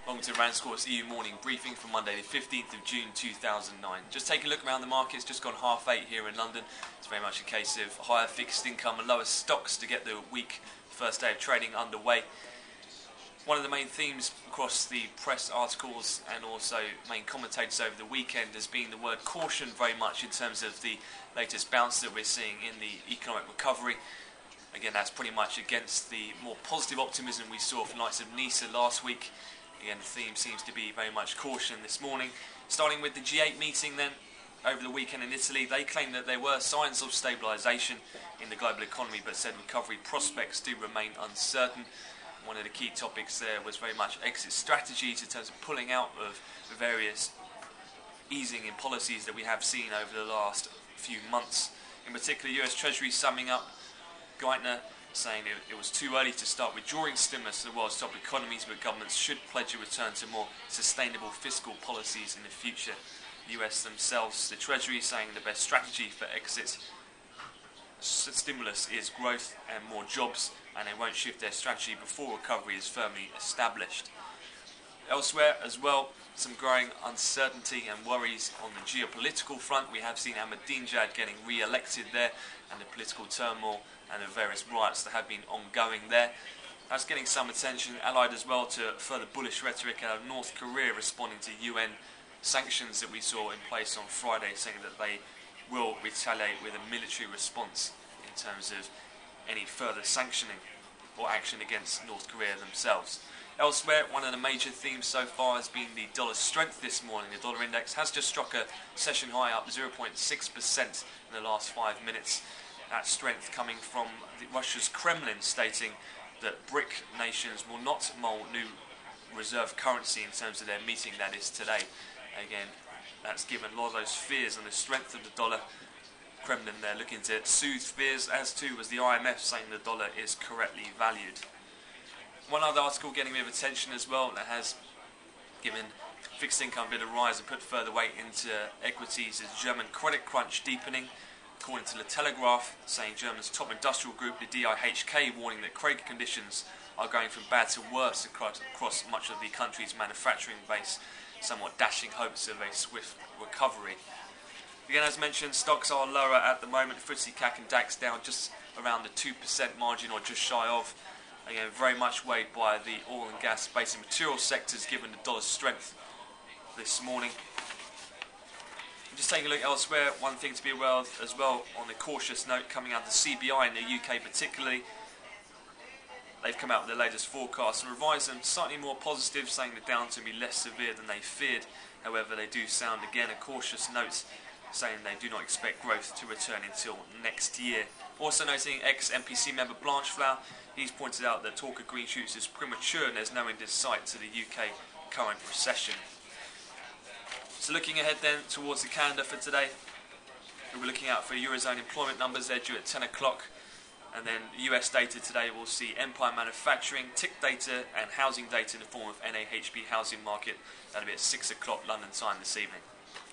Welcome to Randscore's EU morning briefing for Monday the 15th of June 2009. Just take a look around the markets, just gone 8:30 here in London. It's very much a case of higher fixed income and lower stocks to get the week, first day of trading underway. One of the main themes across the press articles and also main commentators over the weekend has been the word caution very much in terms of the latest bounce that we're seeing in the economic recovery. Again, that's pretty much against the more positive optimism we saw from the likes of NISA last week. Again, the theme seems to be very much caution this morning. Starting with the G8 meeting then, over the weekend in Italy, they claimed that there were signs of stabilisation in the global economy, but said recovery prospects do remain uncertain. One of the key topics there was very much exit strategies in terms of pulling out of the various easing in policies that we have seen over the last few months. In particular, US Treasury summing up, Geithner saying it was too early to start withdrawing stimulus to the world's top economies, but governments should pledge a return to more sustainable fiscal policies in the future. The US themselves, the Treasury, saying the best strategy for exit stimulus is growth and more jobs, and they won't shift their strategy before recovery is firmly established. Elsewhere as well, some growing uncertainty and worries on the geopolitical front. We have seen Ahmadinejad getting re-elected there, and the political turmoil and the various riots that have been ongoing there. That's getting some attention, allied as well to further bullish rhetoric out of North Korea responding to UN sanctions that we saw in place on Friday, saying that they will retaliate with a military response in terms of any further sanctioning or action against North Korea themselves. Elsewhere, one of the major themes so far has been the dollar strength this morning. The dollar index has just struck a session high, up 0.6% in the last 5 minutes. That strength coming from Russia's Kremlin stating that BRIC nations will not mould new reserve currency in terms of their meeting that is today. Again, that's given a lot of those fears on the strength of the dollar. Kremlin there looking to soothe fears, as too was the IMF saying the dollar is correctly valued. One other article getting a bit of attention as well that has given fixed income a bit of rise and put further weight into equities is German credit crunch deepening. According to The Telegraph, saying Germany's top industrial group, the DIHK, warning that credit conditions are going from bad to worse across much of the country's manufacturing base, somewhat dashing hopes of a swift recovery. Again, as mentioned, stocks are lower at the moment. FTSE CAC and DAX down just around the 2% margin or just shy of. Again, very much weighed by the oil and gas base and material sectors given the dollar's strength this morning. Just taking a look elsewhere, one thing to be aware of as well on a cautious note coming out of the CBI in the UK particularly. They've come out with their latest forecast and revised them slightly more positive, saying the downturn will be less severe than they feared. However, they do sound again a cautious note, saying they do not expect growth to return until next year. Also noting ex-MPC member Blanchflower, he's pointed out that talk of green shoots is premature and there's no end in sight to the UK current recession. So looking ahead then towards the calendar for today, we'll be looking out for Eurozone employment numbers. They're due at 10 o'clock. And then US data today, we'll see Empire Manufacturing, tick data and housing data in the form of NAHB housing market. That'll be at 6 o'clock London time this evening.